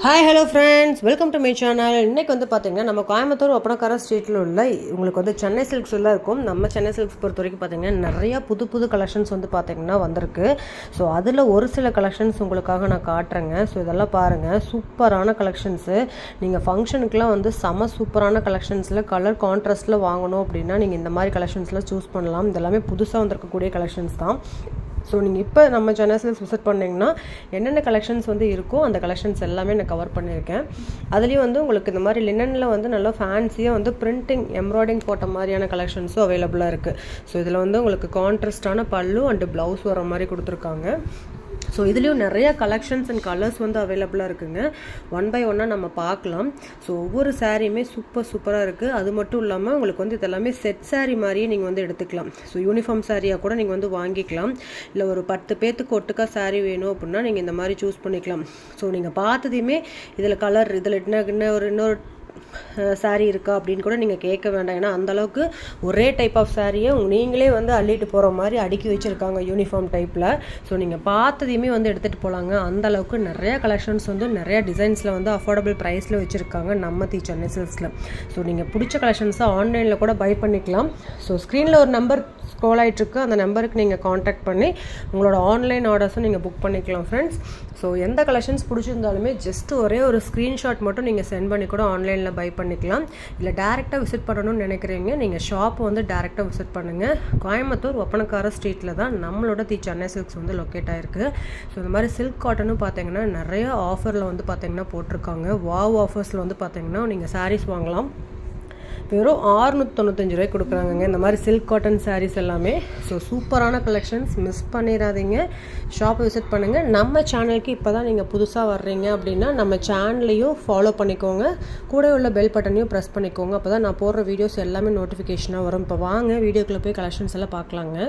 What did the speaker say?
Hi hello friends, welcome to my channel. இன்றைக்கி வந்து பார்த்திங்கன்னா நம்ம கோயம்புத்தூர் ஒப்பனக்கார ஸ்ட்ரீட்டில் உள்ள உங்களுக்கு வந்து சென்னை சில்க்ஸ் எல்லாம் இருக்கும். நம்ம சென்னை சில்க்ஸ் பொறுத்த வரைக்கும் பார்த்திங்கன்னா நிறையா புது கலெக்ஷன்ஸ் வந்து பார்த்திங்கன்னா வந்திருக்கு. ஸோ அதில் ஒரு சில கலெக்ஷன்ஸ் உங்களுக்காக நான் காட்டுறேங்க. ஸோ இதெல்லாம் பாருங்கள், சூப்பரான கலெக்ஷன்ஸு. நீங்கள் ஃபங்க்ஷனுக்குலாம் வந்து சூப்பரான கலெக்ஷன்ஸில் கலர் கான்ட்ராஸ்ட்டில் வாங்கணும் அப்படின்னா நீங்கள் இந்த மாதிரி கலெக்ஷன்ஸில் சூஸ் பண்ணலாம். இதெல்லாமே புதுசாக வந்திருக்கக்கூடிய கலெக்ஷன்ஸ் தான். ஸோ நீங்கள் இப்போ நம்ம சென்னை சில்க்ஸ் விசிட் பண்ணிங்கன்னா என்னென்ன கலெக்ஷன்ஸ் வந்து இருக்கோ அந்த கலெக்ஷன்ஸ் எல்லாமே நான் கவர் பண்ணியிருக்கேன். அதுலேயும் வந்து உங்களுக்கு இந்த மாதிரி லினனில் வந்து நல்லா ஃபேன்சியாக வந்து பிரிண்டிங் எம்ப்ராய்டிங் போட்ட மாதிரியான கலெக்ஷன்ஸும் அவைலபிளாக இருக்குது. ஸோ இதில் வந்து உங்களுக்கு கான்ட்ராஸ்டான பல்லு அண்டு ப்ளவுஸ் வர மாதிரி கொடுத்துருக்காங்க. ஸோ இதுலேயும் நிறைய கலெக்ஷன்ஸ் அண்ட் கலர்ஸ் வந்து அவைலபிளாக இருக்குங்க. ஒன் பை ஒன்னாக நம்ம பார்க்கலாம். ஸோ ஒவ்வொரு சாரியுமே சூப்பராக இருக்குது. அது மட்டும் இல்லாமல் உங்களுக்கு வந்து இதெல்லாமே செட் சாரீ மாதிரியே நீங்கள் வந்து எடுத்துக்கலாம். ஸோ யூனிஃபார்ம் சாரியாக கூட நீங்கள் வந்து வாங்கிக்கலாம். இல்லை ஒரு 10 பேத்துக்கு ஒட்டுக்கா சாரீ வேணும் அப்படின்னா நீங்கள் இந்த மாதிரி சூஸ் பண்ணிக்கலாம். ஸோ நீங்கள் பார்த்ததையுமே இதில் கலர் இதில் இன்னொரு சாரீ இருக்கா அப்படின்னு கூட நீங்கள் கேட்க வேண்டாம். ஏன்னா அந்தளவுக்கு ஒரே டைப் ஆஃப் சாரியை நீங்களே வந்து அள்ளிட்டு போகிற மாதிரி அடுக்கி வச்சுருக்காங்க யூனிஃபார்ம் டைப்பில். ஸோ நீங்கள் பார்த்ததையுமே வந்து எடுத்துகிட்டு போகலாங்க. அந்தளவுக்கு நிறையா கலெக்ஷன்ஸ் வந்து நிறையா டிசைன்ஸில் வந்து அஃபோர்டபுள் ப்ரைஸில் வச்சுருக்காங்க நம்ம சென்னை சில்க்ஸில். ஸோ நீங்கள் பிடிச்ச கலெக்ஷன்ஸை ஆன்லைனில் கூட பை பண்ணிக்கலாம். ஸோ ஸ்க்ரீனில் ஒரு நம்பர் ஸ்க்ரோல் ஆகிட்டுருக்கு, அந்த நம்பருக்கு நீங்கள் காண்டாக்ட் பண்ணி உங்களோட ஆன்லைன் ஆர்டர்ஸும் நீங்கள் புக் பண்ணிக்கலாம் ஃப்ரெண்ட்ஸ். ஸோ எந்த கலெக்ஷன்ஸ் பிடிச்சிருந்தாலுமே ஜஸ்ட் ஒரே ஒரு ஸ்க்ரீன்ஷாட் மட்டும் நீங்கள் சென்ட் பண்ணி கூட ஆன்லைனில் பை பண்ணிக்கலாம். இல்லை டேரெக்டாக விசிட் பண்ணணும்னு நினைக்கிறீங்க, நீங்கள் ஷாப் வந்து டேரெக்டாக விசிட் பண்ணுங்கள். கோயம்புத்தூர் ஒப்பனக்கார ஸ்ட்ரீட்டில் தான் நம்மளோட சென்னை சில்க்ஸ் வந்து லொக்கேட் ஆகிருக்கு. ஸோ இந்த மாதிரி சில்க் காட்டனும் பார்த்தீங்கன்னா நிறைய ஆஃபரில் வந்து பார்த்தீங்கன்னா போட்டிருக்காங்க. வாவ் ஆஃபர்ஸில் வந்து பார்த்தீங்கன்னா நீங்கள் சாரீஸ் வாங்கலாம். வெறும் 695 ரூபாய்க்கு கொடுக்குறாங்க இந்த மாதிரி சில்க் காட்டன் சாரீஸ் எல்லாமே. ஸோ சூப்பரான கலெக்ஷன்ஸ், மிஸ் பண்ணிடாதீங்க. ஷாப் விசிட் பண்ணுங்கள். நம்ம சேனலுக்கு இப்போ தான் நீங்கள் புதுசாக வர்றீங்க அப்படின்னா நம்ம சேனலையும் ஃபாலோ பண்ணிக்கோங்க. கூட உள்ள பெல் பட்டனையும் ப்ரெஸ் பண்ணிக்கோங்க. அப்போ தான் நான் போடுற வீடியோஸ் எல்லாமே நோட்டிஃபிகேஷனாக வரும். இப்போ வாங்க வீடியோக்குள்ளே போய் கலெக்ஷன்ஸ் எல்லாம் பார்க்கலாங்க.